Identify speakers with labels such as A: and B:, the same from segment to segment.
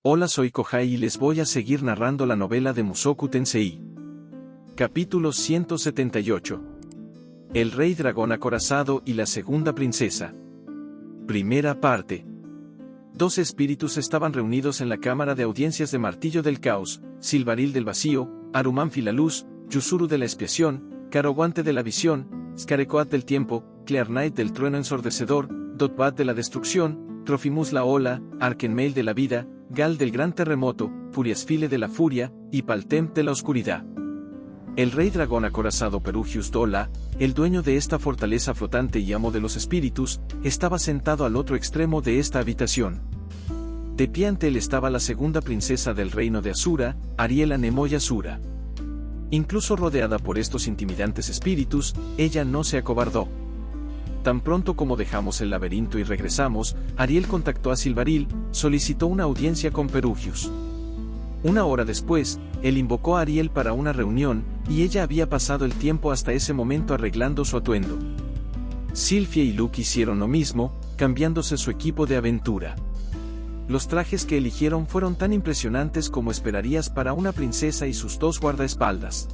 A: Hola, soy Kohai y les voy a seguir narrando la novela de Mushoku Tensei. Capítulo 178. El rey dragón acorazado y la segunda princesa. Primera parte. Dos espíritus estaban reunidos en la cámara de audiencias de Martillo del Caos, Silvaril del Vacío, Arumanfi la Luz, Yuzuru de la Expiación, Caroguante de la Visión, Skarekoat del Tiempo, Clearnight del Trueno Ensordecedor, Dotbat de la Destrucción, Trofimus la Ola, Arkenmail de la Vida, Gal del Gran Terremoto, Furiasfile de la Furia, y Paltemp de la Oscuridad. El rey dragón acorazado Perugius Dola, el dueño de esta fortaleza flotante y amo de los espíritus, estaba sentado al otro extremo de esta habitación. De pie ante él estaba la segunda princesa del reino de Asura, Ariela Nemoy Asura. Incluso rodeada por estos intimidantes espíritus, ella no se acobardó. Tan pronto como dejamos el laberinto y regresamos, Ariel contactó a Silvaril, solicitó una audiencia con Perugius. Una hora después, él invocó a Ariel para una reunión, y ella había pasado el tiempo hasta ese momento arreglando su atuendo. Sylphia y Luke hicieron lo mismo, cambiándose su equipo de aventura. Los trajes que eligieron fueron tan impresionantes como esperarías para una princesa y sus dos guardaespaldas.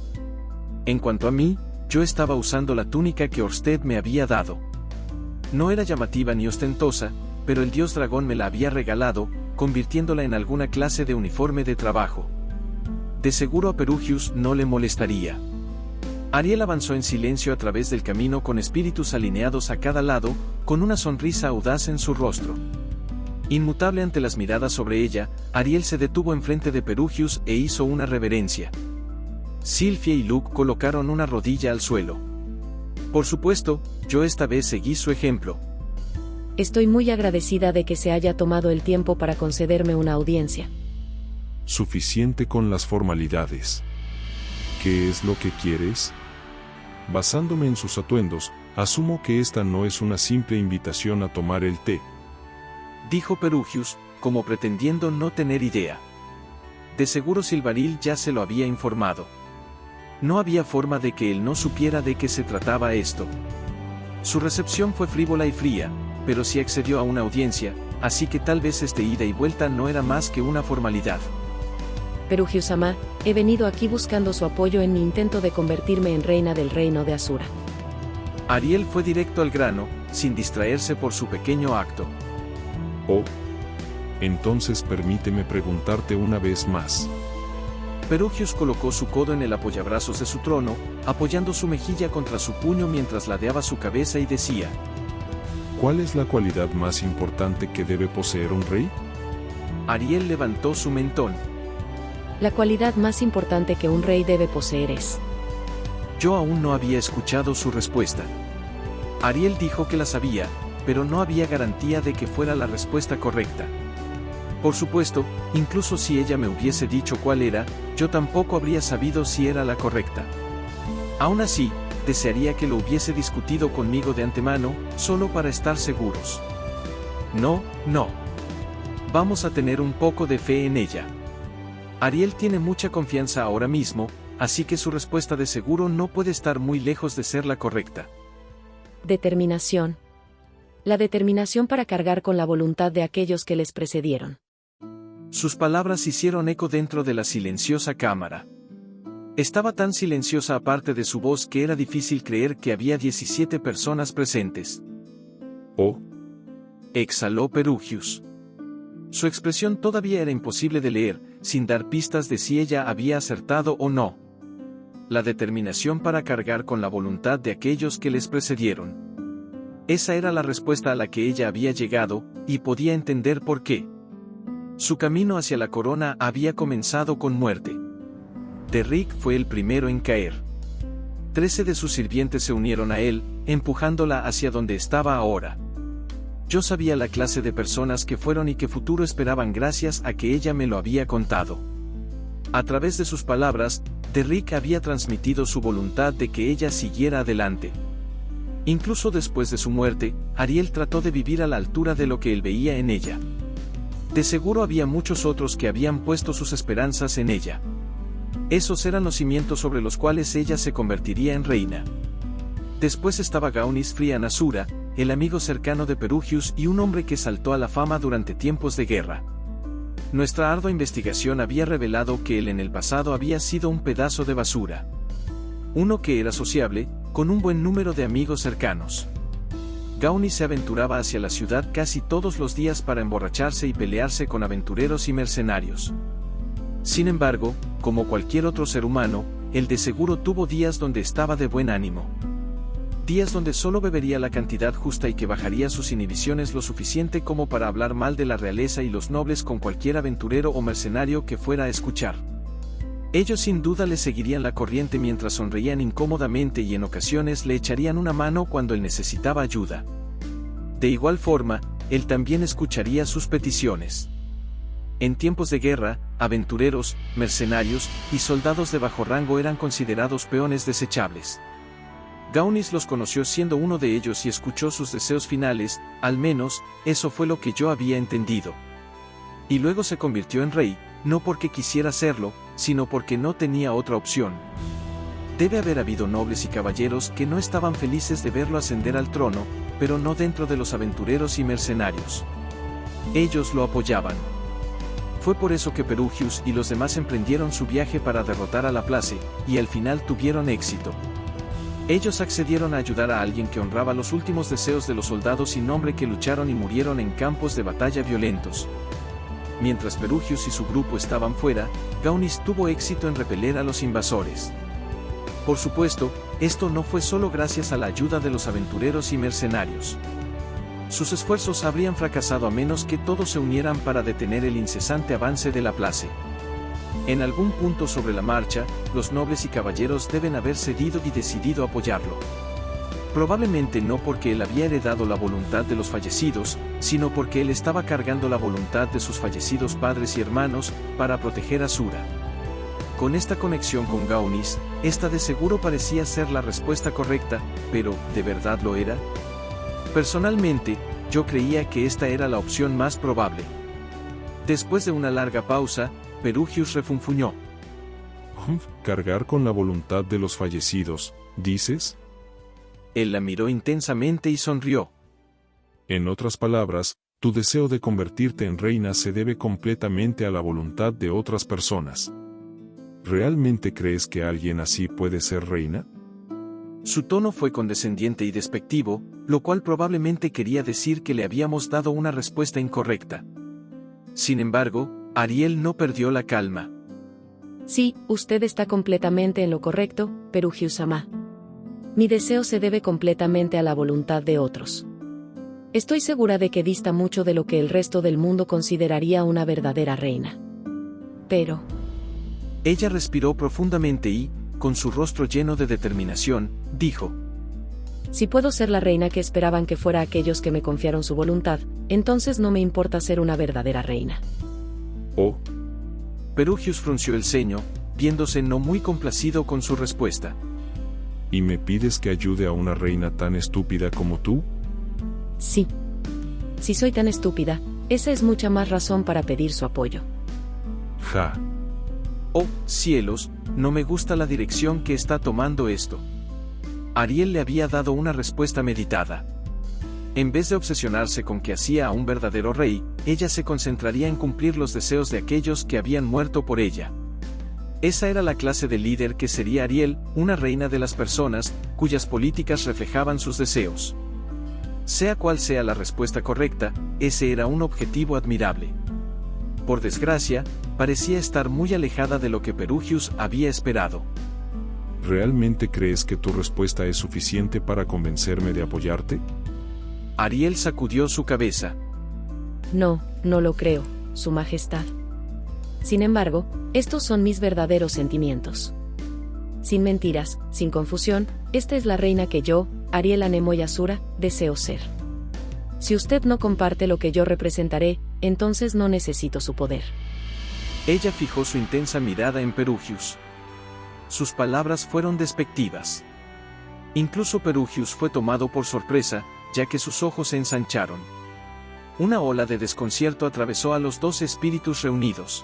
A: En cuanto a mí, yo estaba usando la túnica que Orsted me había dado. No era llamativa ni ostentosa, pero el dios dragón me la había regalado, convirtiéndola en alguna clase de uniforme de trabajo. De seguro a Perugius no le molestaría. Ariel avanzó en silencio a través del camino con espíritus alineados a cada lado, con una sonrisa audaz en su rostro. Inmutable ante las miradas sobre ella, Ariel se detuvo enfrente de Perugius e hizo una reverencia. Sylphia y Luke colocaron una rodilla al suelo. Por supuesto, yo esta vez seguí su ejemplo.
B: Estoy muy agradecida de que se haya tomado el tiempo para concederme una audiencia.
C: Suficiente con las formalidades. ¿Qué es lo que quieres? Basándome en sus atuendos, asumo que esta no es una simple invitación a tomar el té.
A: Dijo Perugius, como pretendiendo no tener idea. De seguro Silvaril ya se lo había informado. No había forma de que él no supiera de qué se trataba esto. Su recepción fue frívola y fría, pero sí accedió a una audiencia, así que tal vez este ida y vuelta no era más que una formalidad.
B: Perugius-sama, he venido aquí buscando su apoyo en mi intento de convertirme en reina del reino de Asura.
A: Ariel fue directo al grano, sin distraerse por su pequeño acto.
C: Oh. Entonces permíteme preguntarte una vez más.
A: Perugius colocó su codo en el apoyabrazos de su trono, apoyando su mejilla contra su puño mientras ladeaba su cabeza y decía:
C: ¿Cuál es la cualidad más importante que debe poseer un rey?
A: Ariel levantó su mentón.
B: La cualidad más importante que un rey debe poseer es...
A: Yo aún no había escuchado su respuesta. Ariel dijo que la sabía, pero no había garantía de que fuera la respuesta correcta. Por supuesto, incluso si ella me hubiese dicho cuál era, yo tampoco habría sabido si era la correcta. Aún así, desearía que lo hubiese discutido conmigo de antemano, solo para estar seguros. No. Vamos a tener un poco de fe en ella. Ariel tiene mucha confianza ahora mismo, así que su respuesta de seguro no puede estar muy lejos de ser la correcta.
B: Determinación. La determinación para cargar con la voluntad de aquellos que les precedieron.
A: Sus palabras hicieron eco dentro de la silenciosa cámara. Estaba tan silenciosa aparte de su voz que era difícil creer que había 17 personas presentes.
C: Oh.
A: Exhaló Perugius. Su expresión todavía era imposible de leer, sin dar pistas de si ella había acertado o no. La determinación para cargar con la voluntad de aquellos que les precedieron. Esa era la respuesta a la que ella había llegado, y podía entender por qué. Su camino hacia la corona había comenzado con muerte. Derrick fue el primero en caer. 13 de sus sirvientes se unieron a él, empujándola hacia donde estaba ahora. Yo sabía la clase de personas que fueron y que futuro esperaban gracias a que ella me lo había contado. A través de sus palabras, Derrick había transmitido su voluntad de que ella siguiera adelante. Incluso después de su muerte, Ariel trató de vivir a la altura de lo que él veía en ella. De seguro había muchos otros que habían puesto sus esperanzas en ella. Esos eran los cimientos sobre los cuales ella se convertiría en reina. Después estaba Gaunis Frian Asura, el amigo cercano de Perugius y un hombre que saltó a la fama durante tiempos de guerra. Nuestra ardua investigación había revelado que él en el pasado había sido un pedazo de basura. Uno que era sociable, con un buen número de amigos cercanos. Gaunis se aventuraba hacia la ciudad casi todos los días para emborracharse y pelearse con aventureros y mercenarios. Sin embargo, como cualquier otro ser humano, él de seguro tuvo días donde estaba de buen ánimo. Días donde solo bebería la cantidad justa y que bajaría sus inhibiciones lo suficiente como para hablar mal de la realeza y los nobles con cualquier aventurero o mercenario que fuera a escuchar. Ellos sin duda le seguirían la corriente mientras sonreían incómodamente y en ocasiones le echarían una mano cuando él necesitaba ayuda. De igual forma, él también escucharía sus peticiones. En tiempos de guerra, aventureros, mercenarios y soldados de bajo rango eran considerados peones desechables. Gaunis los conoció siendo uno de ellos y escuchó sus deseos finales, al menos, eso fue lo que yo había entendido. Y luego se convirtió en rey, no porque quisiera hacerlo, sino porque no tenía otra opción. Debe haber habido nobles y caballeros que no estaban felices de verlo ascender al trono, pero no dentro de los aventureros y mercenarios. Ellos lo apoyaban. Fue por eso que Perugius y los demás emprendieron su viaje para derrotar a Laplace, y al final tuvieron éxito. Ellos accedieron a ayudar a alguien que honraba los últimos deseos de los soldados sin nombre que lucharon y murieron en campos de batalla violentos. Mientras Perugius y su grupo estaban fuera, Gaunis tuvo éxito en repeler a los invasores. Por supuesto, esto no fue solo gracias a la ayuda de los aventureros y mercenarios. Sus esfuerzos habrían fracasado a menos que todos se unieran para detener el incesante avance de Laplace. En algún punto sobre la marcha, los nobles y caballeros deben haber cedido y decidido apoyarlo. Probablemente no porque él había heredado la voluntad de los fallecidos, sino porque él estaba cargando la voluntad de sus fallecidos padres y hermanos, para proteger a Sura. Con esta conexión con Gaunis, esta de seguro parecía ser la respuesta correcta, pero, ¿de verdad lo era? Personalmente, yo creía que esta era la opción más probable. Después de una larga pausa, Perugius refunfuñó.
C: ¿Cargar con la voluntad de los fallecidos, dices?
A: Él la miró intensamente y sonrió.
C: En otras palabras, tu deseo de convertirte en reina se debe completamente a la voluntad de otras personas. ¿Realmente crees que alguien así puede ser reina?
A: Su tono fue condescendiente y despectivo, lo cual probablemente quería decir que le habíamos dado una respuesta incorrecta. Sin embargo, Ariel no perdió la calma.
B: Sí, usted está completamente en lo correcto, Perugius-sama. Mi deseo se debe completamente a la voluntad de otros. Estoy segura de que dista mucho de lo que el resto del mundo consideraría una verdadera reina. Pero...
A: Ella respiró profundamente y, con su rostro lleno de determinación, dijo:
B: si puedo ser la reina que esperaban que fuera aquellos que me confiaron su voluntad, entonces no me importa ser una verdadera reina.
C: Oh.
A: Perugius frunció el ceño, viéndose no muy complacido con su respuesta.
C: ¿Y me pides que ayude a una reina tan estúpida como tú?
B: Sí. Si soy tan estúpida, esa es mucha más razón para pedir su apoyo.
C: Ja.
A: Oh, cielos, no me gusta la dirección que está tomando esto. Ariel le había dado una respuesta meditada. En vez de obsesionarse con que hacía a un verdadero rey, ella se concentraría en cumplir los deseos de aquellos que habían muerto por ella. Esa era la clase de líder que sería Ariel, una reina de las personas, cuyas políticas reflejaban sus deseos. Sea cual sea la respuesta correcta, ese era un objetivo admirable. Por desgracia, parecía estar muy alejada de lo que Perugius había esperado.
C: ¿Realmente crees que tu respuesta es suficiente para convencerme de apoyarte?
A: Ariel sacudió su cabeza.
B: No, no lo creo, Su Majestad. Sin embargo, estos son mis verdaderos sentimientos. Sin mentiras, sin confusión, esta es la reina que yo, Ariel Anemoy Asura, deseo ser. Si usted no comparte lo que yo representaré, entonces no necesito su poder.
A: Ella fijó su intensa mirada en Perugius. Sus palabras fueron despectivas. Incluso Perugius fue tomado por sorpresa, ya que sus ojos se ensancharon. Una ola de desconcierto atravesó a los dos espíritus reunidos.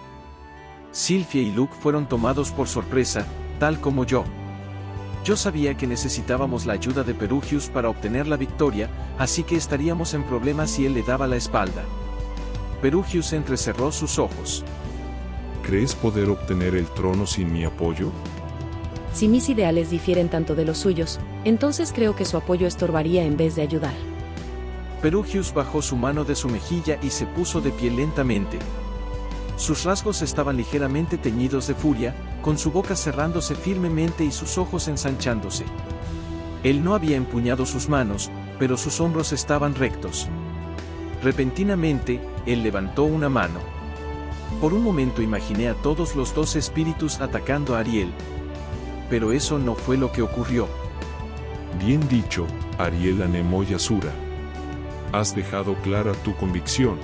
A: Sylphia y Luke fueron tomados por sorpresa, tal como yo. Yo sabía que necesitábamos la ayuda de Perugius para obtener la victoria, así que estaríamos en problemas si él le daba la espalda. Perugius entrecerró sus ojos.
C: ¿Crees poder obtener el trono sin mi apoyo?
B: Si mis ideales difieren tanto de los suyos, entonces creo que su apoyo estorbaría en vez de ayudar.
A: Perugius bajó su mano de su mejilla y se puso de pie lentamente. Sus rasgos estaban ligeramente teñidos de furia, con su boca cerrándose firmemente y sus ojos ensanchándose. Él no había empuñado sus manos, pero sus hombros estaban rectos. Repentinamente, él levantó una mano. Por un momento imaginé a todos los 12 espíritus atacando a Ariel. Pero eso no fue lo que ocurrió.
C: Bien dicho, Ariel Anemoyasura. Has dejado clara tu convicción.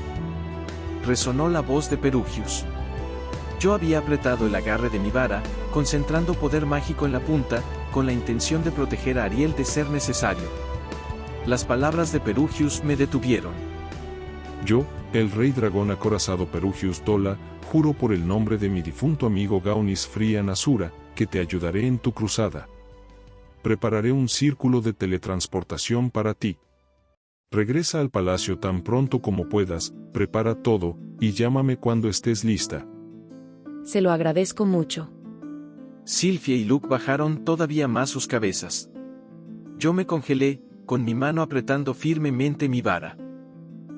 A: Resonó la voz de Perugius. Yo había apretado el agarre de mi vara, concentrando poder mágico en la punta, con la intención de proteger a Ariel de ser necesario. Las palabras de Perugius me detuvieron.
C: Yo, el rey dragón acorazado Perugius Dola, juro por el nombre de mi difunto amigo Gaunis Frian Asura, que te ayudaré en tu cruzada. Prepararé un círculo de teletransportación para ti. Regresa al palacio tan pronto como puedas, prepara todo, y llámame cuando estés lista.
B: Se lo agradezco mucho.
A: Sylphia y Luke bajaron todavía más sus cabezas. Yo me congelé, con mi mano apretando firmemente mi vara.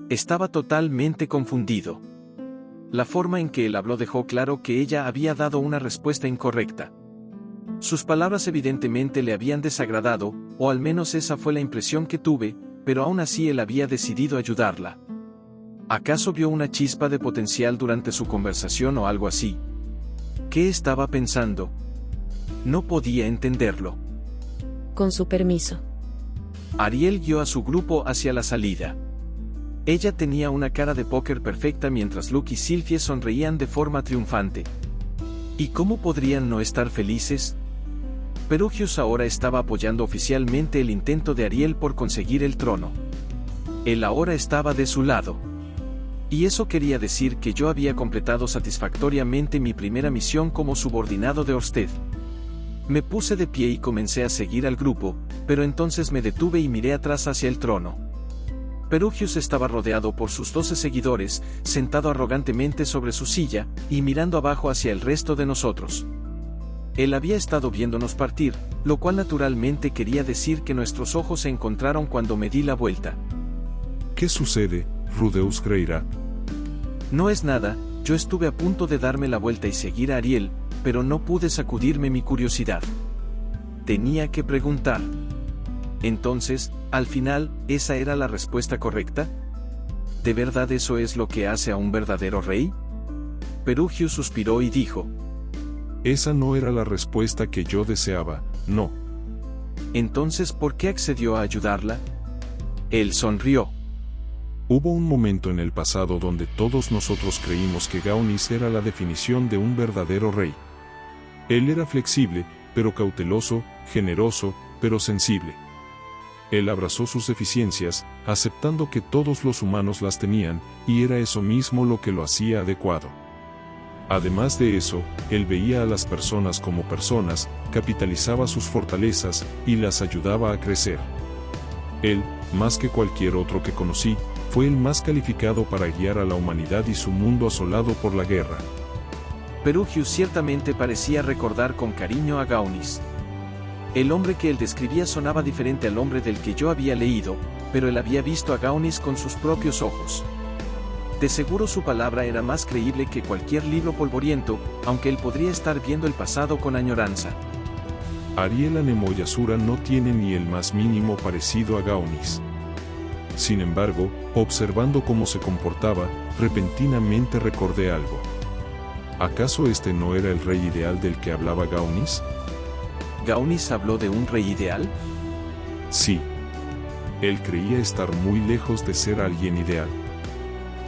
A: Estaba totalmente confundido. La forma en que él habló dejó claro que ella había dado una respuesta incorrecta. Sus palabras evidentemente le habían desagradado, o al menos esa fue la impresión que tuve, pero aún así él había decidido ayudarla. ¿Acaso vio una chispa de potencial durante su conversación o algo así? ¿Qué estaba pensando? No podía entenderlo.
B: Con su permiso.
A: Ariel guió a su grupo hacia la salida. Ella tenía una cara de póker perfecta mientras Luke y Sylphia sonreían de forma triunfante. ¿Y cómo podrían no estar felices? Perugius ahora estaba apoyando oficialmente el intento de Ariel por conseguir el trono. Él ahora estaba de su lado. Y eso quería decir que yo había completado satisfactoriamente mi primera misión como subordinado de Orsted. Me puse de pie y comencé a seguir al grupo, pero entonces me detuve y miré atrás hacia el trono. Perugius estaba rodeado por sus 12 seguidores, sentado arrogantemente sobre su silla, y mirando abajo hacia el resto de nosotros. Él había estado viéndonos partir, lo cual naturalmente quería decir que nuestros ojos se encontraron cuando me di la vuelta.
C: ¿Qué sucede, Rudeus Greyrat?
A: No es nada, yo estuve a punto de darme la vuelta y seguir a Ariel, pero no pude sacudirme mi curiosidad. Tenía que preguntar. Entonces, al final, ¿esa era la respuesta correcta? ¿De verdad eso es lo que hace a un verdadero rey? Perugius suspiró y dijo.
C: Esa no era la respuesta que yo deseaba, no.
A: Entonces, ¿por qué accedió a ayudarla? Él sonrió.
C: Hubo un momento en el pasado donde todos nosotros creímos que Gaunis era la definición de un verdadero rey. Él era flexible, pero cauteloso, generoso, pero sensible. Él abrazó sus deficiencias, aceptando que todos los humanos las tenían, y era eso mismo lo que lo hacía adecuado. Además de eso, él veía a las personas como personas, capitalizaba sus fortalezas, y las ayudaba a crecer. Él, más que cualquier otro que conocí, fue el más calificado para guiar a la humanidad y su mundo asolado por la guerra.
A: Perugius ciertamente parecía recordar con cariño a Gaunis. El hombre que él describía sonaba diferente al hombre del que yo había leído, pero él había visto a Gaunis con sus propios ojos. De seguro su palabra era más creíble que cualquier libro polvoriento, aunque él podría estar viendo el pasado con añoranza.
C: Ariel Anemoyasura no tiene ni el más mínimo parecido a Gaunis. Sin embargo, observando cómo se comportaba, repentinamente recordé algo. ¿Acaso este no era el rey ideal del que hablaba Gaunis?
A: ¿Gaunis habló de un rey ideal?
C: Sí. Él creía estar muy lejos de ser alguien ideal.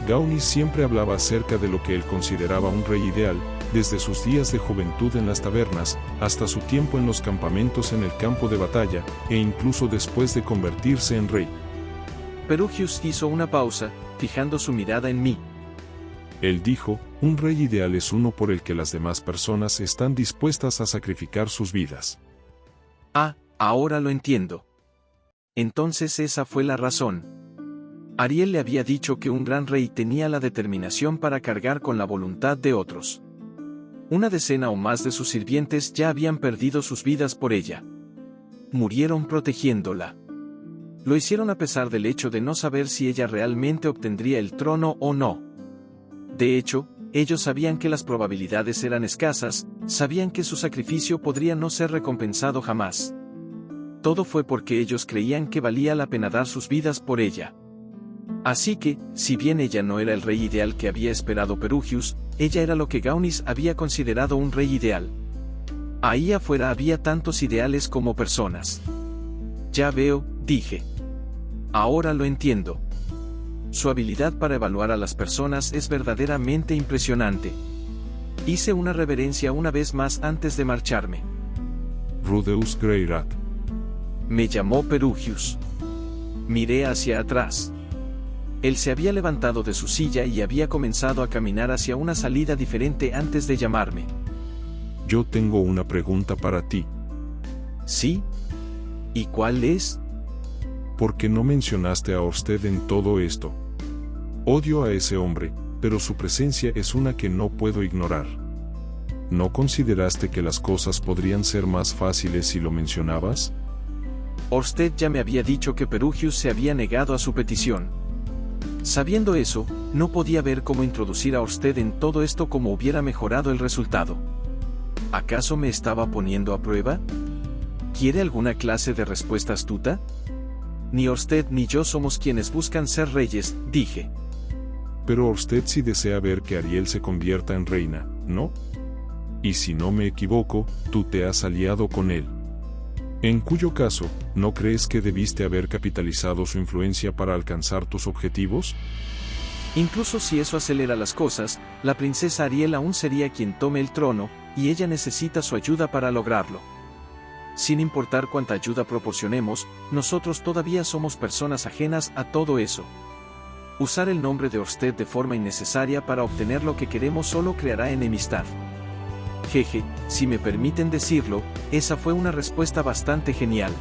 C: Gaunis siempre hablaba acerca de lo que él consideraba un rey ideal, desde sus días de juventud en las tabernas, hasta su tiempo en los campamentos en el campo de batalla, e incluso después de convertirse en rey.
A: Perugius hizo una pausa, fijando su mirada en mí.
C: Él dijo, un rey ideal es uno por el que las demás personas están dispuestas a sacrificar sus vidas.
A: Ah, ahora lo entiendo. Entonces esa fue la razón. Ariel le había dicho que un gran rey tenía la determinación para cargar con la voluntad de otros. Una decena o más de sus sirvientes ya habían perdido sus vidas por ella. Murieron protegiéndola. Lo hicieron a pesar del hecho de no saber si ella realmente obtendría el trono o no. De hecho, ellos sabían que las probabilidades eran escasas, sabían que su sacrificio podría no ser recompensado jamás. Todo fue porque ellos creían que valía la pena dar sus vidas por ella. Así que, si bien ella no era el rey ideal que había esperado Perugius, ella era lo que Gaunis había considerado un rey ideal. Ahí afuera había tantos ideales como personas. Ya veo, dije. Ahora lo entiendo. Su habilidad para evaluar a las personas es verdaderamente impresionante. Hice una reverencia una vez más antes de marcharme.
C: Rudeus Greyrat.
A: Me llamó Perugius. Miré hacia atrás. Él se había levantado de su silla y había comenzado a caminar hacia una salida diferente antes de llamarme.
C: Yo tengo una pregunta para ti.
A: ¿Sí? ¿Y cuál es?
C: ¿Por qué no mencionaste a Orsted en todo esto? Odio a ese hombre, pero su presencia es una que no puedo ignorar. ¿No consideraste que las cosas podrían ser más fáciles si lo mencionabas?
A: Orsted ya me había dicho que Perugius se había negado a su petición. Sabiendo eso, no podía ver cómo introducir a Orsted en todo esto como hubiera mejorado el resultado. ¿Acaso me estaba poniendo a prueba? ¿Quiere alguna clase de respuesta astuta? Ni Orsted ni yo somos quienes buscan ser reyes, dije.
C: Pero Orsted sí desea ver que Ariel se convierta en reina, ¿no? Y si no me equivoco, tú te has aliado con él. En cuyo caso, ¿no crees que debiste haber capitalizado su influencia para alcanzar tus objetivos?
A: Incluso si eso acelera las cosas, la princesa Ariel aún sería quien tome el trono, y ella necesita su ayuda para lograrlo. Sin importar cuánta ayuda proporcionemos, nosotros todavía somos personas ajenas a todo eso. Usar el nombre de Orsted de forma innecesaria para obtener lo que queremos solo creará enemistad. Jeje, si me permiten decirlo, esa fue una respuesta bastante genial.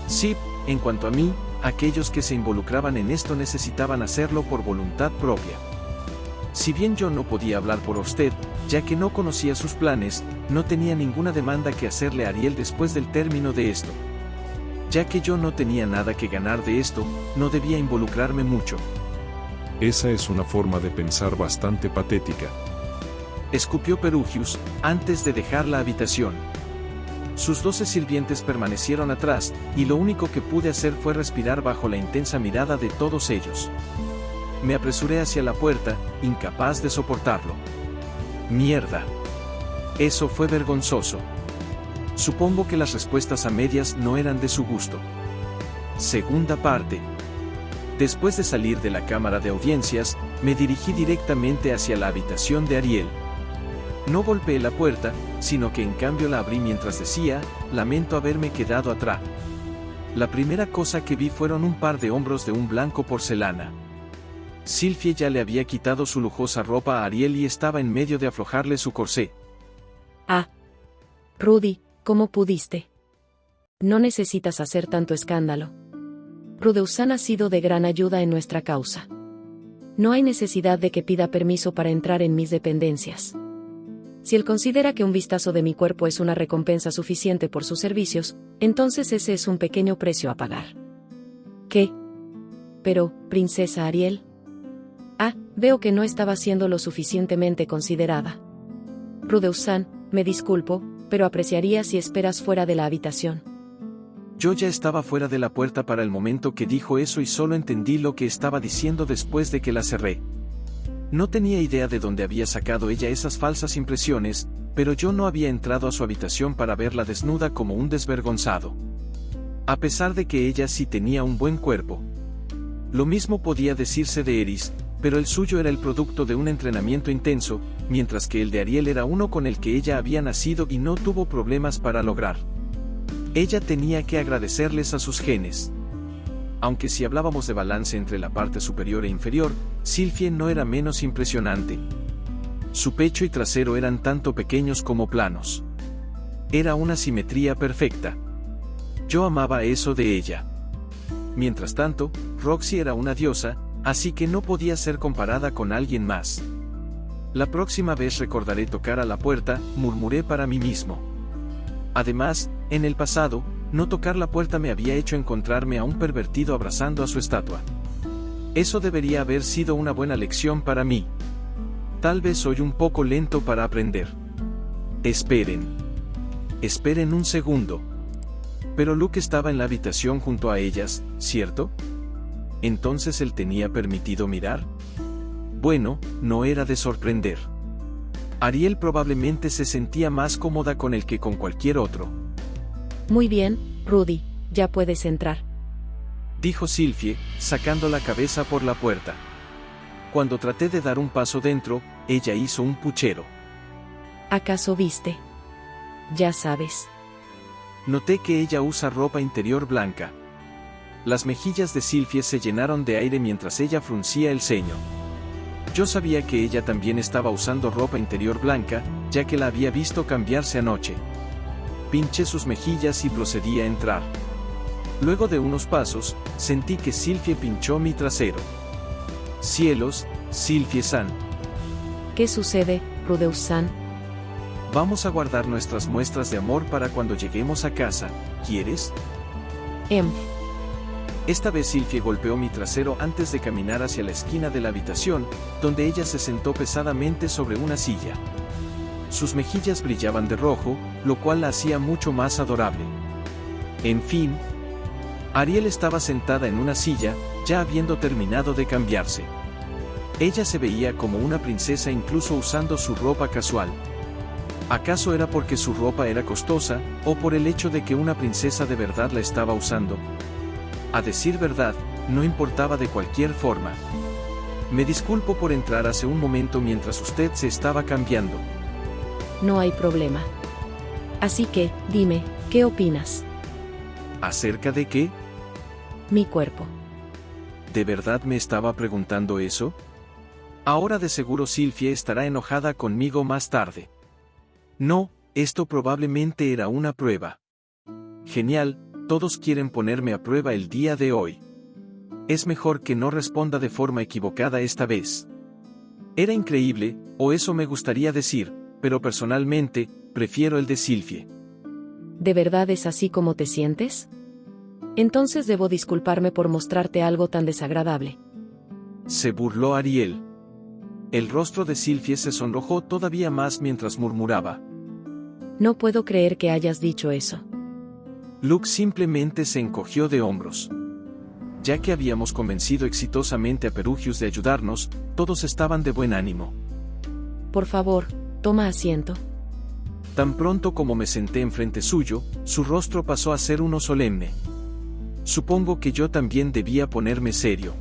A: Sí, en cuanto a mí, aquellos que se involucraban en esto necesitaban hacerlo por voluntad propia. Si bien yo no podía hablar por Orsted, ya que no conocía sus planes, no tenía ninguna demanda que hacerle a Ariel después del término de esto. Ya que yo no tenía nada que ganar de esto, no debía involucrarme mucho.
C: Esa es una forma de pensar bastante patética.
A: Escupió Perugius, antes de dejar la habitación. Sus 12 sirvientes permanecieron atrás, y lo único que pude hacer fue respirar bajo la intensa mirada de todos ellos. Me apresuré hacia la puerta, incapaz de soportarlo. Mierda. Eso fue vergonzoso. Supongo que las respuestas a medias no eran de su gusto. Segunda parte. Después de salir de la cámara de audiencias, me dirigí directamente hacia la habitación de Ariel. No golpeé la puerta, sino que en cambio la abrí mientras decía, lamento haberme quedado atrás. La primera cosa que vi fueron un par de hombros de un blanco porcelana. Sylphie ya le había quitado su lujosa ropa a Ariel y estaba en medio de aflojarle su corsé.
B: Ah. Rudy, ¿cómo pudiste? No necesitas hacer tanto escándalo. Rudeusan ha sido de gran ayuda en nuestra causa. No hay necesidad de que pida permiso para entrar en mis dependencias. Si él considera que un vistazo de mi cuerpo es una recompensa suficiente por sus servicios, entonces ese es un pequeño precio a pagar. ¿Qué? Pero, princesa Ariel. Ah, veo que no estaba siendo lo suficientemente considerada. Rudeusan, me disculpo, pero apreciaría si esperas fuera de la habitación.
A: Yo ya estaba fuera de la puerta para el momento que dijo eso y solo entendí lo que estaba diciendo después de que la cerré. No tenía idea de dónde había sacado ella esas falsas impresiones, pero yo no había entrado a su habitación para verla desnuda como un desvergonzado. A pesar de que ella sí tenía un buen cuerpo. Lo mismo podía decirse de Eris, pero el suyo era el producto de un entrenamiento intenso, mientras que el de Ariel era uno con el que ella había nacido y no tuvo problemas para lograr. Ella tenía que agradecerles a sus genes. Aunque si hablábamos de balance entre la parte superior e inferior, Sylphie no era menos impresionante. Su pecho y trasero eran tanto pequeños como planos. Era una simetría perfecta. Yo amaba eso de ella. Mientras tanto, Roxy era una diosa, así que no podía ser comparada con alguien más. La próxima vez recordaré tocar a la puerta, murmuré para mí mismo. Además, en el pasado, no tocar la puerta me había hecho encontrarme a un pervertido abrazando a su estatua. Eso debería haber sido una buena lección para mí. Tal vez soy un poco lento para aprender. Esperen. Esperen un segundo. Pero Luke estaba en la habitación junto a ellas, ¿cierto? ¿Entonces él tenía permitido mirar? Bueno, no era de sorprender. Ariel probablemente se sentía más cómoda con él que con cualquier otro.
B: Muy bien, Rudy, ya puedes entrar.
A: Dijo Sylphie, sacando la cabeza por la puerta. Cuando traté de dar un paso dentro, ella hizo un puchero.
B: ¿Acaso viste? Ya sabes.
A: Noté que ella usa ropa interior blanca. Las mejillas de Sylphie se llenaron de aire mientras ella fruncía el ceño. Yo sabía que ella también estaba usando ropa interior blanca, ya que la había visto cambiarse anoche. Pinché sus mejillas y procedí a entrar. Luego de unos pasos, sentí que Sylphie pinchó mi trasero. Cielos, Sylphie-san.
B: ¿Qué sucede, Rudeus-san?
A: Vamos a guardar nuestras muestras de amor para cuando lleguemos a casa, ¿quieres? Esta vez Sylphie golpeó mi trasero antes de caminar hacia la esquina de la habitación, donde ella se sentó pesadamente sobre una silla. Sus mejillas brillaban de rojo, lo cual la hacía mucho más adorable. En fin, Ariel estaba sentada en una silla, ya habiendo terminado de cambiarse. Ella se veía como una princesa incluso usando su ropa casual. ¿Acaso era porque su ropa era costosa, o por el hecho de que una princesa de verdad la estaba usando? A decir verdad, no importaba de cualquier forma. Me disculpo por entrar hace un momento mientras usted se estaba cambiando.
B: No hay problema. Así que, dime, ¿qué opinas?
A: ¿Acerca de qué?
B: Mi cuerpo.
A: ¿De verdad me estaba preguntando eso? Ahora de seguro Sylphie estará enojada conmigo más tarde. No, esto probablemente era una prueba. Genial, todos quieren ponerme a prueba el día de hoy. Es mejor que no responda de forma equivocada esta vez. Era increíble, o eso me gustaría decir, pero personalmente, prefiero el de Sylphie.
B: ¿De verdad es así como te sientes? Entonces debo disculparme por mostrarte algo tan desagradable.
A: Se burló Ariel. El rostro de Sylphie se sonrojó todavía más mientras murmuraba.
B: No puedo creer que hayas dicho eso.
A: Luke simplemente se encogió de hombros. Ya que habíamos convencido exitosamente a Perugius de ayudarnos, todos estaban de buen ánimo.
B: Por favor, toma asiento.
A: Tan pronto como me senté enfrente suyo, su rostro pasó a ser uno solemne. Supongo que yo también debía ponerme serio.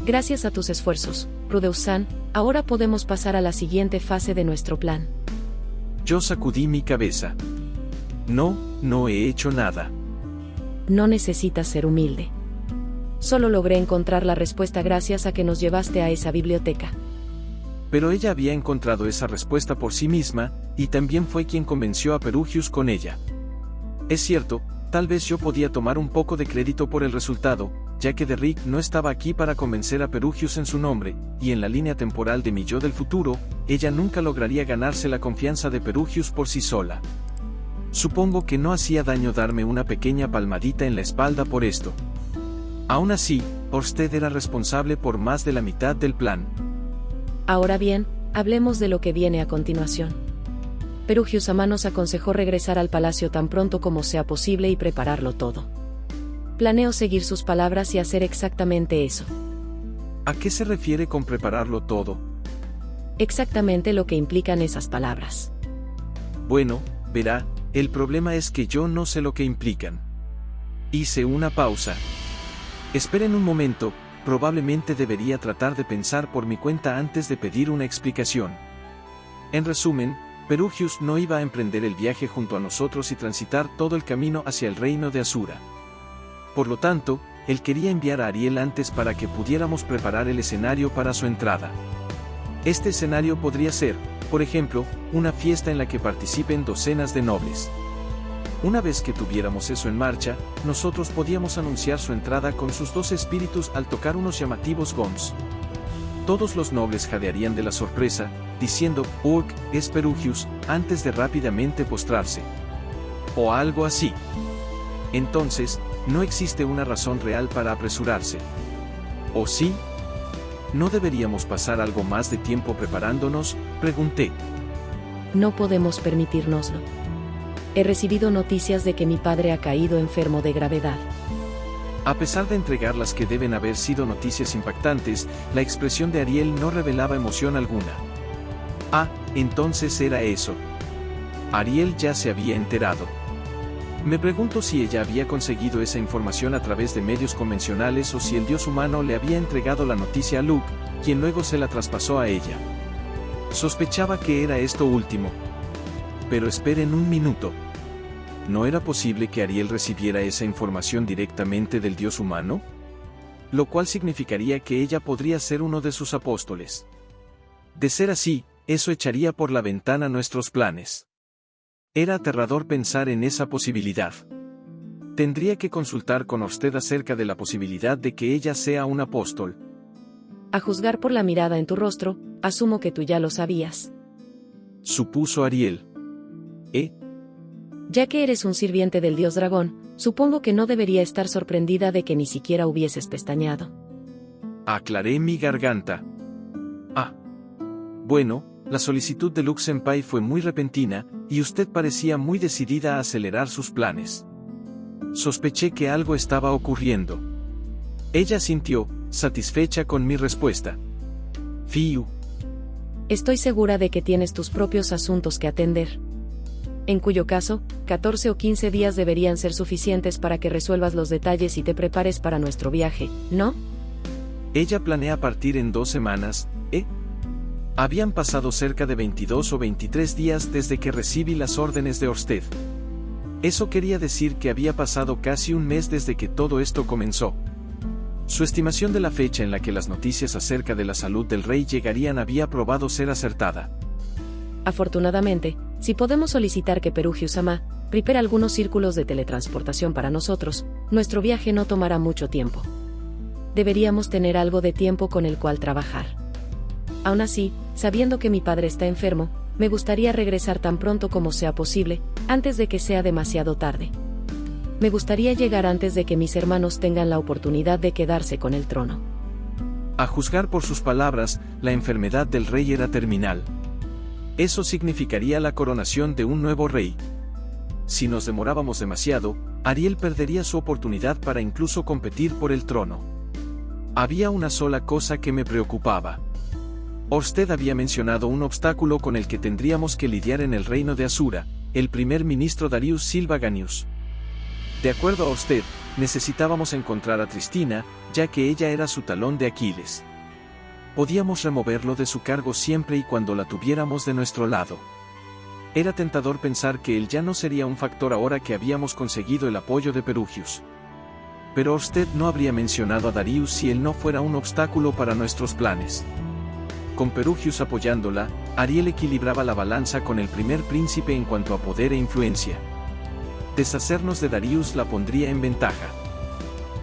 B: Gracias a tus esfuerzos, Rudeus-san, ahora podemos pasar a la siguiente fase de nuestro plan.
A: Yo sacudí mi cabeza. No he hecho nada.
B: No necesitas ser humilde. Solo logré encontrar la respuesta gracias a que nos llevaste a esa biblioteca.
A: Pero ella había encontrado esa respuesta por sí misma, y también fue quien convenció a Perugius con ella. Es cierto, tal vez yo podía tomar un poco de crédito por el resultado, ya que Derrick no estaba aquí para convencer a Perugius en su nombre, y en la línea temporal de mi yo del futuro, ella nunca lograría ganarse la confianza de Perugius por sí sola. Supongo que no hacía daño darme una pequeña palmadita en la espalda por esto. Aún así, Orsted era responsable por más de la mitad del plan.
B: Ahora bien, hablemos de lo que viene a continuación. Perugius-sama nos aconsejó regresar al palacio tan pronto como sea posible y prepararlo todo. Planeo seguir sus palabras y hacer exactamente eso.
A: ¿A qué se refiere con prepararlo todo?
B: Exactamente lo que implican esas palabras.
A: Bueno, verá, el problema es que yo no sé lo que implican. Hice una pausa. Esperen un momento, probablemente debería tratar de pensar por mi cuenta antes de pedir una explicación. En resumen, Perugius no iba a emprender el viaje junto a nosotros y transitar todo el camino hacia el reino de Asura. Por lo tanto, él quería enviar a Ariel antes para que pudiéramos preparar el escenario para su entrada. Este escenario podría ser, por ejemplo, una fiesta en la que participen docenas de nobles. Una vez que tuviéramos eso en marcha, nosotros podíamos anunciar su entrada con sus 2 espíritus al tocar unos llamativos gongs. Todos los nobles jadearían de la sorpresa, diciendo, Urk, es Perugius, antes de rápidamente postrarse. O algo así. Entonces, no existe una razón real para apresurarse. ¿O sí? ¿No deberíamos pasar algo más de tiempo preparándonos?, pregunté.
B: No podemos permitírnoslo. He recibido noticias de que mi padre ha caído enfermo de gravedad.
A: A pesar de entregar las que deben haber sido noticias impactantes, la expresión de Ariel no revelaba emoción alguna. Ah, entonces era eso. Ariel ya se había enterado. Me pregunto si ella había conseguido esa información a través de medios convencionales o si el dios humano le había entregado la noticia a Luke, quien luego se la traspasó a ella. Sospechaba que era esto último. Pero esperen un minuto. ¿No era posible que Ariel recibiera esa información directamente del dios humano? Lo cual significaría que ella podría ser uno de sus apóstoles. De ser así, eso echaría por la ventana nuestros planes. Era aterrador pensar en esa posibilidad. Tendría que consultar con usted acerca de la posibilidad de que ella sea un apóstol.
B: A juzgar por la mirada en tu rostro, asumo que tú ya lo sabías.
A: Supuso Ariel.
B: Ya que eres un sirviente del dios dragón, supongo que no debería estar sorprendida de que ni siquiera hubieses pestañeado.
A: Aclaré mi garganta. Ah. Bueno, la solicitud de Luke Senpai fue muy repentina, y usted parecía muy decidida a acelerar sus planes. Sospeché que algo estaba ocurriendo. Ella sintió, satisfecha con mi respuesta. Fiu.
B: Estoy segura de que tienes tus propios asuntos que atender. En cuyo caso, 14 o 15 días deberían ser suficientes para que resuelvas los detalles y te prepares para nuestro viaje, ¿no?
A: Ella planea partir en 2 semanas, Habían pasado cerca de 22 o 23 días desde que recibí las órdenes de Orsted. Eso quería decir que había pasado casi un mes desde que todo esto comenzó. Su estimación de la fecha en la que las noticias acerca de la salud del rey llegarían había probado ser acertada.
B: Afortunadamente, si podemos solicitar que Perugius-sama prepare algunos círculos de teletransportación para nosotros, nuestro viaje no tomará mucho tiempo. Deberíamos tener algo de tiempo con el cual trabajar. Aún así, sabiendo que mi padre está enfermo, me gustaría regresar tan pronto como sea posible, antes de que sea demasiado tarde. Me gustaría llegar antes de que mis hermanos tengan la oportunidad de quedarse con el trono.
A: A juzgar por sus palabras, la enfermedad del rey era terminal. Eso significaría la coronación de un nuevo rey. Si nos demorábamos demasiado, Ariel perdería su oportunidad para incluso competir por el trono. Había una sola cosa que me preocupaba. Orsted había mencionado un obstáculo con el que tendríamos que lidiar en el reino de Asura, el primer ministro Darius Silvaganius. De acuerdo a Orsted, necesitábamos encontrar a Tristina, ya que ella era su talón de Aquiles. Podíamos removerlo de su cargo siempre y cuando la tuviéramos de nuestro lado. Era tentador pensar que él ya no sería un factor ahora que habíamos conseguido el apoyo de Perugius. Pero Orsted no habría mencionado a Darius si él no fuera un obstáculo para nuestros planes. Con Perugius apoyándola, Ariel equilibraba la balanza con el primer príncipe en cuanto a poder e influencia. Deshacernos de Darius la pondría en ventaja.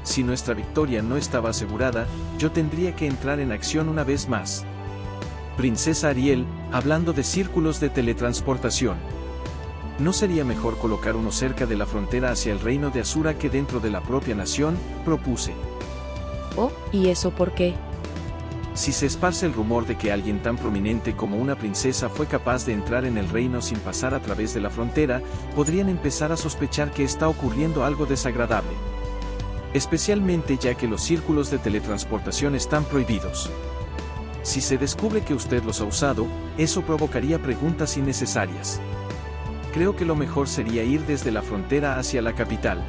A: Si nuestra victoria no estaba asegurada, yo tendría que entrar en acción una vez más. Princesa Ariel, hablando de círculos de teletransportación. ¿No sería mejor colocar uno cerca de la frontera hacia el reino de Asura que dentro de la propia nación?, propuse.
B: Oh, ¿y eso por qué?
A: Si se esparce el rumor de que alguien tan prominente como una princesa fue capaz de entrar en el reino sin pasar a través de la frontera, podrían empezar a sospechar que está ocurriendo algo desagradable. Especialmente ya que los círculos de teletransportación están prohibidos. Si se descubre que usted los ha usado, eso provocaría preguntas innecesarias. Creo que lo mejor sería ir desde la frontera hacia la capital.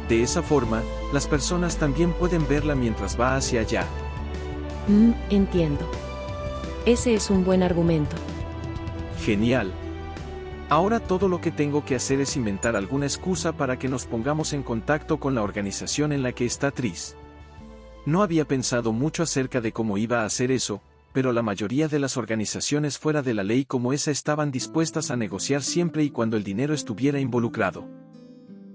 A: De esa forma, las personas también pueden verla mientras va hacia allá.
B: Entiendo. Ese es un buen argumento.
A: Genial. Ahora todo lo que tengo que hacer es inventar alguna excusa para que nos pongamos en contacto con la organización en la que está Tris. No había pensado mucho acerca de cómo iba a hacer eso, pero la mayoría de las organizaciones fuera de la ley como esa estaban dispuestas a negociar siempre y cuando el dinero estuviera involucrado.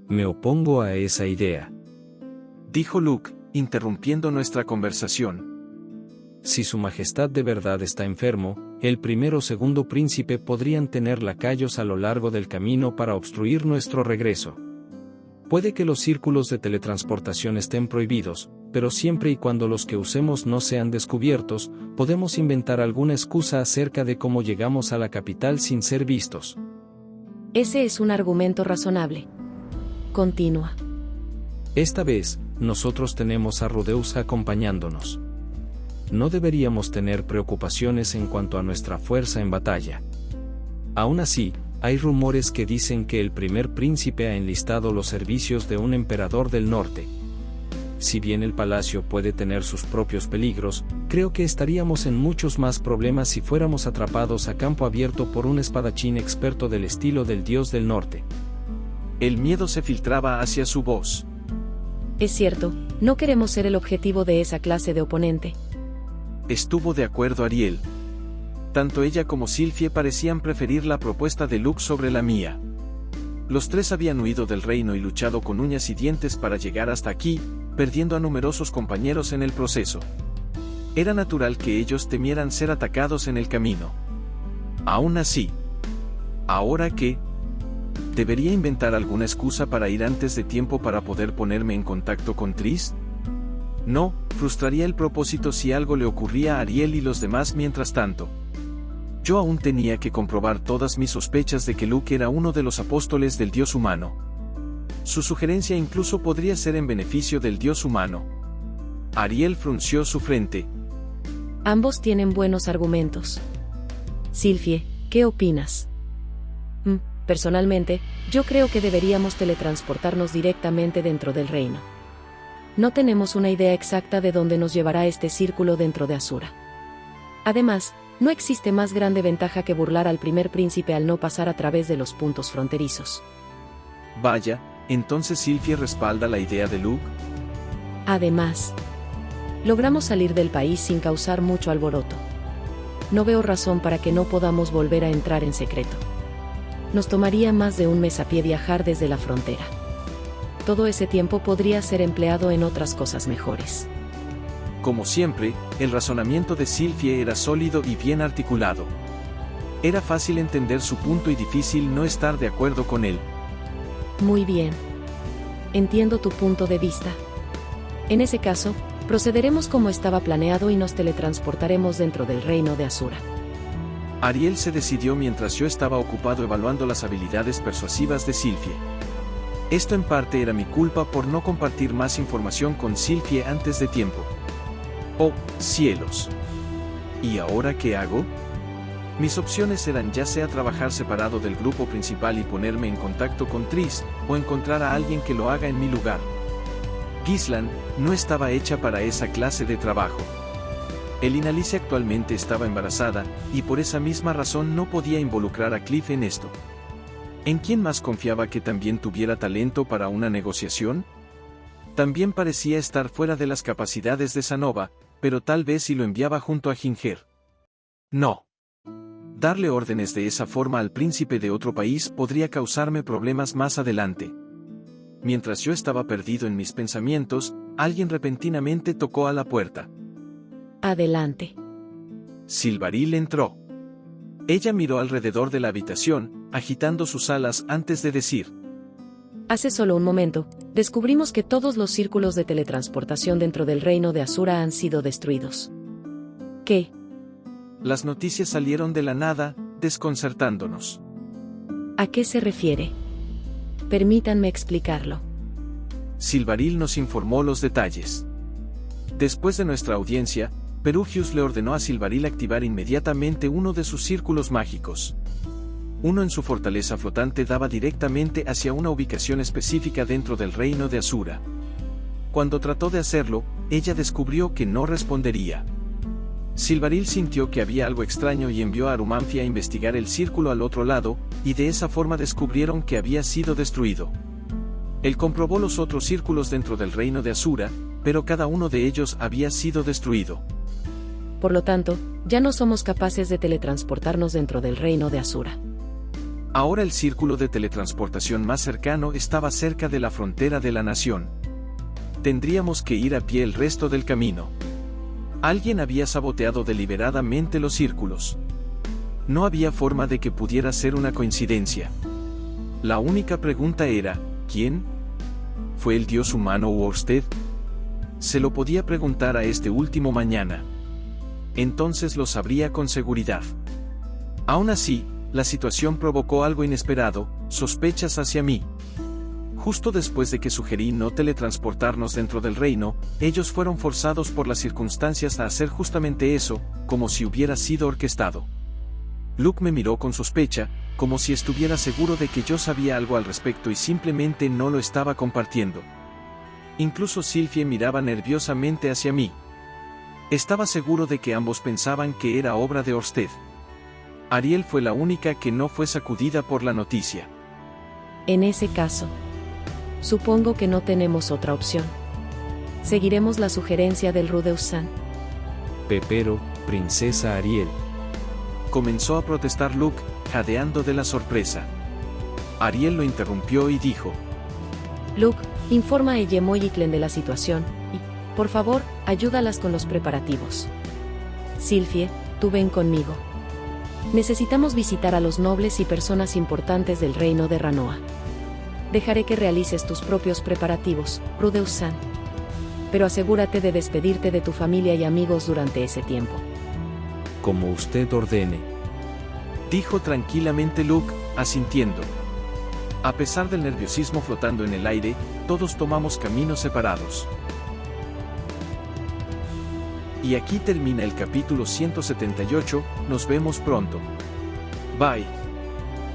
D: Me opongo a esa idea,
A: dijo Luke, interrumpiendo nuestra conversación.
D: Si su majestad de verdad está enfermo, el primero o segundo príncipe podrían tener lacayos a lo largo del camino para obstruir nuestro regreso. Puede que los círculos de teletransportación estén prohibidos, pero siempre y cuando los que usemos no sean descubiertos, podemos inventar alguna excusa acerca de cómo llegamos a la capital sin ser vistos.
B: Ese es un argumento razonable. Continúa.
D: Esta vez, nosotros tenemos a Rudeus acompañándonos. No deberíamos tener preocupaciones en cuanto a nuestra fuerza en batalla. Aún así, hay rumores que dicen que el primer príncipe ha enlistado los servicios de un emperador del norte. Si bien el palacio puede tener sus propios peligros, creo que estaríamos en muchos más problemas si fuéramos atrapados a campo abierto por un espadachín experto del estilo del dios del norte.
A: El miedo se filtraba hacia su voz.
B: Es cierto, no queremos ser el objetivo de esa clase de oponente.
A: Estuvo de acuerdo Ariel. Tanto ella como Sylphie parecían preferir la propuesta de Luke sobre la mía. Los tres habían huido del reino y luchado con uñas y dientes para llegar hasta aquí, perdiendo a numerosos compañeros en el proceso. Era natural que ellos temieran ser atacados en el camino. Aún así, ¿ahora qué? ¿Debería inventar alguna excusa para ir antes de tiempo para poder ponerme en contacto con Triss? No, frustraría el propósito si algo le ocurría a Ariel y los demás mientras tanto. Yo aún tenía que comprobar todas mis sospechas de que Luke era uno de los apóstoles del dios humano. Su sugerencia incluso podría ser en beneficio del dios humano. Ariel frunció su frente.
B: Ambos tienen buenos argumentos. Sylphie, ¿qué opinas? Personalmente, yo creo que deberíamos teletransportarnos directamente dentro del reino. No tenemos una idea exacta de dónde nos llevará este círculo dentro de Asura. Además, no existe más grande ventaja que burlar al primer príncipe al no pasar a través de los puntos fronterizos.
A: Vaya, entonces Sylphie respalda la idea de Luke.
B: Además, logramos salir del país sin causar mucho alboroto. No veo razón para que no podamos volver a entrar en secreto. Nos tomaría más de un mes a pie viajar desde la frontera. Todo ese tiempo podría ser empleado en otras cosas mejores.
A: Como siempre, el razonamiento de Sylphie era sólido y bien articulado. Era fácil entender su punto y difícil no estar de acuerdo con él.
B: Muy bien. Entiendo tu punto de vista. En ese caso, procederemos como estaba planeado y nos teletransportaremos dentro del reino de Asura.
A: Ariel se decidió mientras yo estaba ocupado evaluando las habilidades persuasivas de Sylphie. Esto en parte era mi culpa por no compartir más información con Sylphie antes de tiempo. ¡Oh, cielos! ¿Y ahora qué hago? Mis opciones eran ya sea trabajar separado del grupo principal y ponerme en contacto con Triss, o encontrar a alguien que lo haga en mi lugar. Ghislain no estaba hecha para esa clase de trabajo. Elinalice actualmente estaba embarazada, y por esa misma razón no podía involucrar a Cliff en esto. ¿En quién más confiaba que también tuviera talento para una negociación? También parecía estar fuera de las capacidades de Sanova, pero tal vez si lo enviaba junto a Ginger. No. Darle órdenes de esa forma al príncipe de otro país podría causarme problemas más adelante. Mientras yo estaba perdido en mis pensamientos, alguien repentinamente tocó a la puerta.
B: Adelante.
A: Silvaril entró. Ella miró alrededor de la habitación, agitando sus alas antes de decir:
B: Hace solo un momento, descubrimos que todos los círculos de teletransportación dentro del reino de Asura han sido destruidos. ¿Qué?
A: Las noticias salieron de la nada, desconcertándonos.
B: ¿A qué se refiere? Permítanme explicarlo.
A: Silvaril nos informó los detalles. Después de nuestra audiencia, Perugius le ordenó a Silvaril activar inmediatamente uno de sus círculos mágicos. Uno en su fortaleza flotante daba directamente hacia una ubicación específica dentro del reino de Asura. Cuando trató de hacerlo, ella descubrió que no respondería. Silvaril sintió que había algo extraño y envió a Arumanfi a investigar el círculo al otro lado, y de esa forma descubrieron que había sido destruido. Él comprobó los otros círculos dentro del reino de Asura, pero cada uno de ellos había sido destruido.
B: Por lo tanto, ya no somos capaces de teletransportarnos dentro del reino de Asura.
A: Ahora el círculo de teletransportación más cercano estaba cerca de la frontera de la nación. Tendríamos que ir a pie el resto del camino. Alguien había saboteado deliberadamente los círculos. No había forma de que pudiera ser una coincidencia. La única pregunta era, ¿quién? ¿Fue el dios humano o Orsted? Se lo podía preguntar a este último mañana. Entonces lo sabría con seguridad. Aún así, la situación provocó algo inesperado, sospechas hacia mí. Justo después de que sugerí no teletransportarnos dentro del reino, ellos fueron forzados por las circunstancias a hacer justamente eso, como si hubiera sido orquestado. Luke me miró con sospecha, como si estuviera seguro de que yo sabía algo al respecto y simplemente no lo estaba compartiendo. Incluso Sylphie miraba nerviosamente hacia mí. Estaba seguro de que ambos pensaban que era obra de Orsted. Ariel fue la única que no fue sacudida por la noticia.
B: En ese caso, supongo que no tenemos otra opción. Seguiremos la sugerencia del Rudeus-san.
D: Pero, princesa Ariel.
A: Comenzó a protestar Luke, jadeando de la sorpresa. Ariel lo interrumpió y dijo:
B: Luke, informa a Yemoy y Clen de la situación, y, por favor, ayúdalas con los preparativos. Sylphie, tú ven conmigo. Necesitamos visitar a los nobles y personas importantes del reino de Ranoa. Dejaré que realices tus propios preparativos, Rudeus-san. Pero asegúrate de despedirte de tu familia y amigos durante ese tiempo.
D: Como usted ordene.
A: Dijo tranquilamente Luke, asintiendo. A pesar del nerviosismo flotando en el aire, todos tomamos caminos separados. Y aquí termina el capítulo 178, nos vemos pronto. Bye.